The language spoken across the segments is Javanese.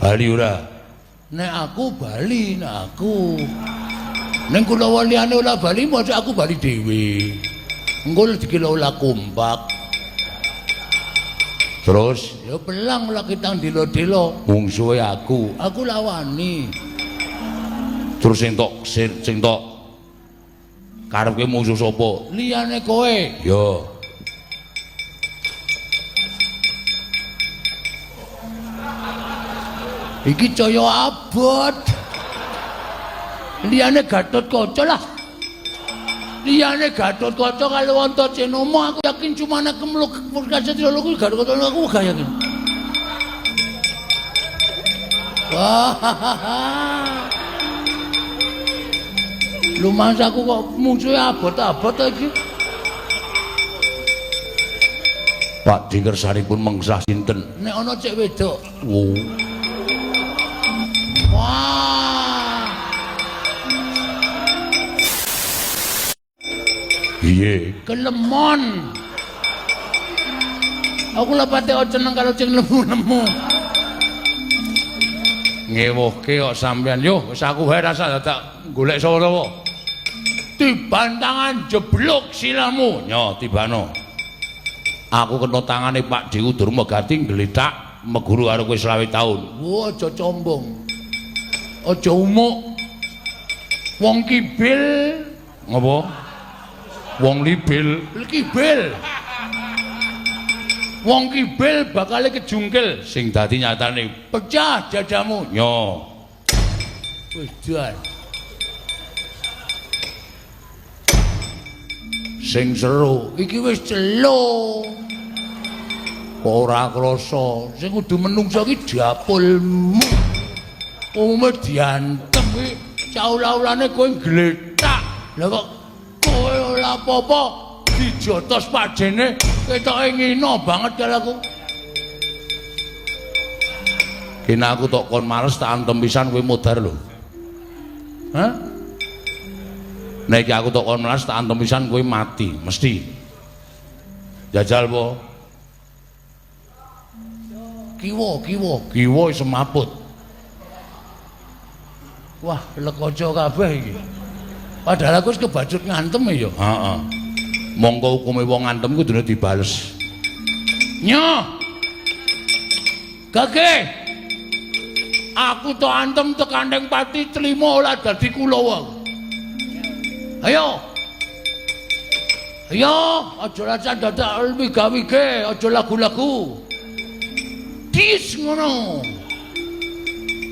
Bali ora. Nek aku Bali, nek aku. Ning kulawa liyane ora Bali, mosok aku Bali dhewe. Engko dikira olah kompak. Terus Ya belang lah kita dilo-dilo. mungsuhe aku. Aku lawani. Terus sing tok karepke mungsuh sapa? Liyane kowe. Ya. Iki caya abot. Liyane Gatotkaca lah. Liyane Gatotkaca karo Antacenama aku yakin cuma nek kemluk Kasatria kuwi Gatotkaca aku gak yakin. Wah. Lumangsaku kok musuhe abot-abot iki. Pak Dingkersanipun mengsah sinten? Nek ana cek wedok. Oh. Wah. Piye? Kelemon. Aku lepate seneng karo sing lemu-lemu. Ngewohke kok sampean. Yo, wis aku wae rasa dadak golek sapa-sapa. Tiban tangan jeblok silamu. Nyo tibano. Aku kena tangane Pak Dewu Durmagati nggletak meguru karo kowe 20 taun. Wah, aja combong. Aja umuk. Wong kibil, Ngopo? Wong libil. kibil. Wong kibil bakal kejungkil. Sing dadi nyatane Pecah jadamu. nyo. Wis jan. Sing seru Iki wis celo. ora krasa. Sing kudu menungso iki dapulmu. Umume diantem iki caula-ulane kowe gletak. Lah kok kowe ora apa-apa dijotos padene ketoke ngino banget karo aku. Kena aku tok kon males tak antem pisan kowe modar lho. Hah? Nek iki aku tok kon males tak antem pisan kowe mati, mesti. Jajal po. Kiwa semaput. Wah, lekojo kabeh iki. Padahal aku wis kebacut ngantem ya. Heeh. Monggo hukume wong ngantem kudune dibales. Nyo. Gage. Aku tok antem tekandeng pati trima ora dadi Kulawa. Ayo. Ayo, aja rasa dadak wige-wige, aja lagu-lagu. Dis ngono.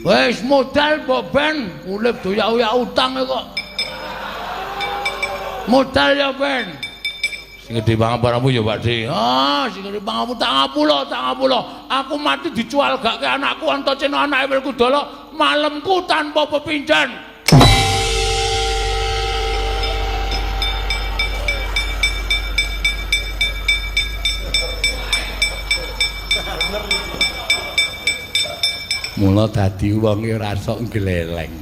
Wis modal mbok ben, urip doyak-oyak utang kok. Modal ya ben. Sing gedhe banget paramu ya Pak Dik. Ah, sing ngene pangapu tak ngapulo. Aku mati dijual gak ke anakku Antacenama anake Werkudara malemku tanpa pepinjan. Mula dadi wong ora sok gleleng.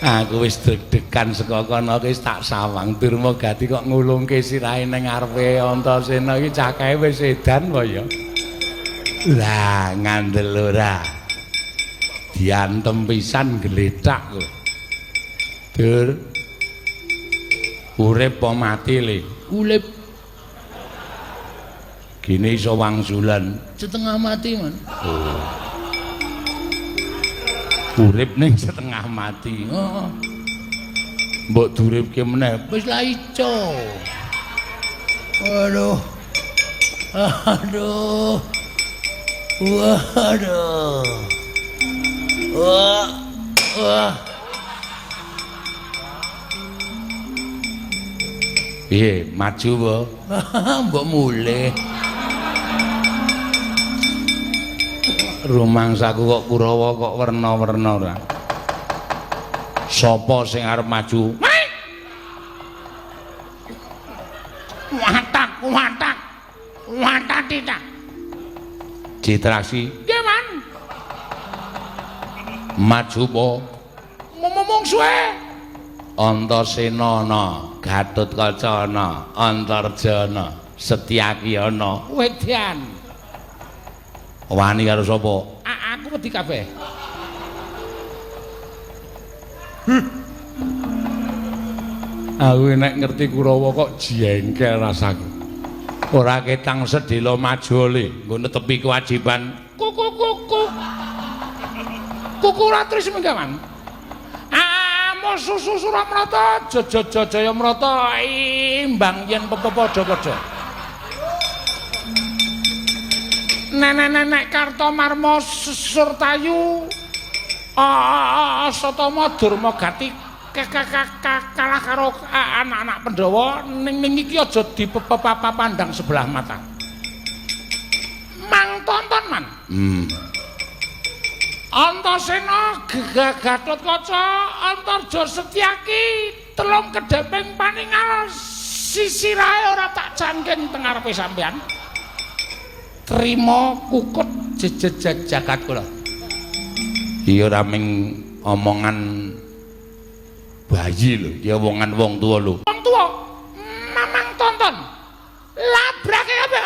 Aku wis deg-degan saka kono wis tak sawang Durmagati kok ngulungke sirahe ning ngarepe Antasena iki cakahe wis edan wae ya. Lah ngandel ora. Diantem pisan gletak kok. Dur. Urip apa mati le? Ulip Gini iso wangsulan. setengah mati man. Urip ning setengah mati. Heeh. Mbok duripke meneh. Wis la ico. Aduh. Aduh. Waduh. Wah. Wah. Piye, maju po? Mbok mulih. Rumangsaku kok Kurawa kok werna-werna ora. Sapa sing arep maju? Watak. Watatita. Citraksi Nggih, Man. maju po? Ngomong suwe. Antasena ana, Gatotkaca ana, Antarjana, Setyaki ana. Wedyan. Wani karo sapa? Aku wedi kabeh. Aku nek ngerti Kurawa kok jengkel rasaku. Ora ketang sedhela maju le, nggo netepi kewajiban. Kuku ratri semenggawan. Amo susu Suramrata, Jayamrata imbang yen padha-padha. Nenek Kartomarma Surtayu Asatama Durmagati kalah karo anak-anak Pandhawa ning iki aja dipapandang sebelah mata. Mang tonton man. Antasena Gatotkaca Antarja Setyaki telung kedheping paningal sisirahe ora tak jangking teng ngarepe sampean. Trima kukut jejeg jagat kula. Iya ora ming omongan bayi lho, ya omongan wong tuwa lho. Wong tuwa mamang tonton. Labrake kabeh.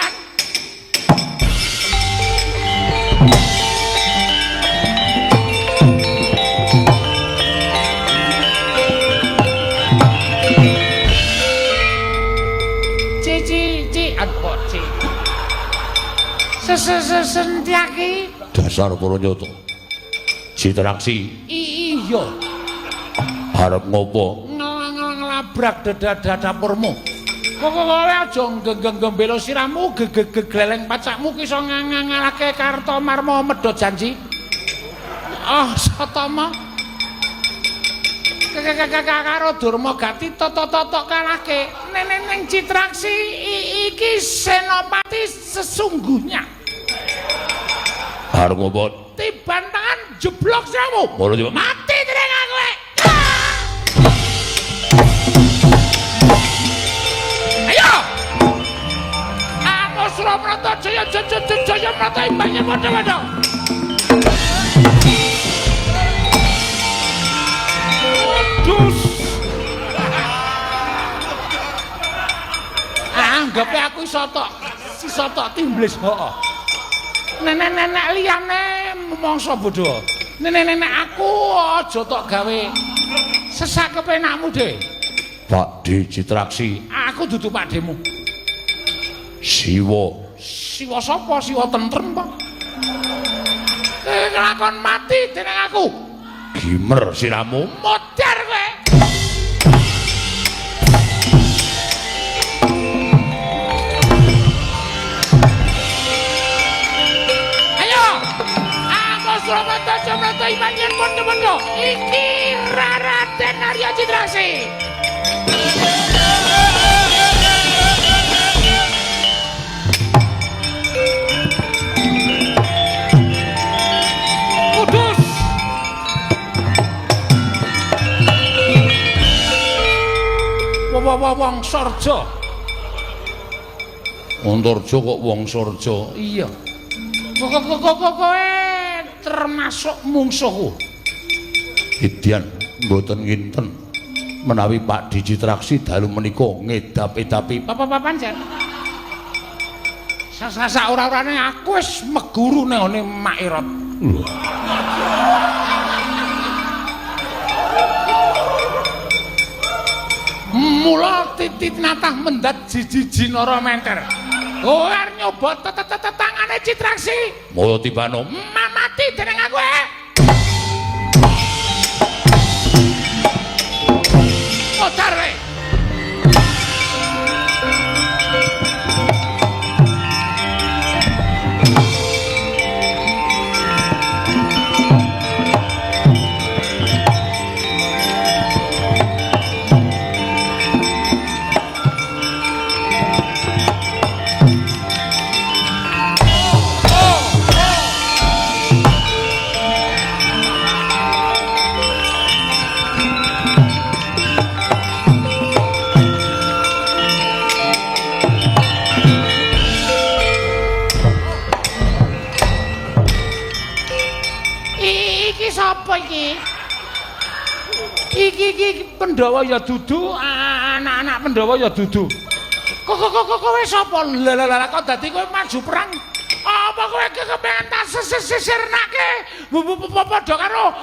Cici adpoci. Setyaki Dasar Puranyata. Citraksi. Iya. Arep ngopo? Ngelabrak dapurmu. Kok kowe aja genggembelo siramu gegleleng pacakmu ki iso ngalahke Kartomarma medhot janji. Satama. Karo Durmagati toto kalahke. Ning Citraksi iki senopati sesungguhnya. Arep ngopo? Tiban tangan jeblok siramu. Mati dereng kowe. Ayo. Aku Suramrata Jayamrata imbangnya padha-padha. Dus. Anggape aku iso tok timblis heeh. Nenek-nenek liyane mangsa bodho. Nenek-nenek aku aja tok gawe sesak kepenakmu, De. Pakde Citraksi. Aku dudu pakdemu. Siwa. Siwa sapa? Siwa tentrem apa? Kelakon mati dening aku. Gimer siramu. Modar kowe. Suramrata Jamrata imanyen pondo-pondo iki Raden Arya Citraksi. Kudus. Wong Sorja. Antarja kok wong Sorja. Iya. Kowe termasuk mungsuhku. Edian mboten nginten menawi Pak Citraksi dalu menika ngedap-edapi Papan jan. Sasa ora-orane aku wis meguru nang ngene Makirot. Mula titit natah mendat jiji nara menter. Oh, arep nyoba tangane Citraksi. Maya tibano mati dening aku. Otar we. Sapa iki? Iki Pandhawa ya dudu, anak-anak Pandhawa ya dudu. Kowe sapa? Lah kok dadi kowe maju perang? Apa kowe kepengen tak sisirnake? Padha karo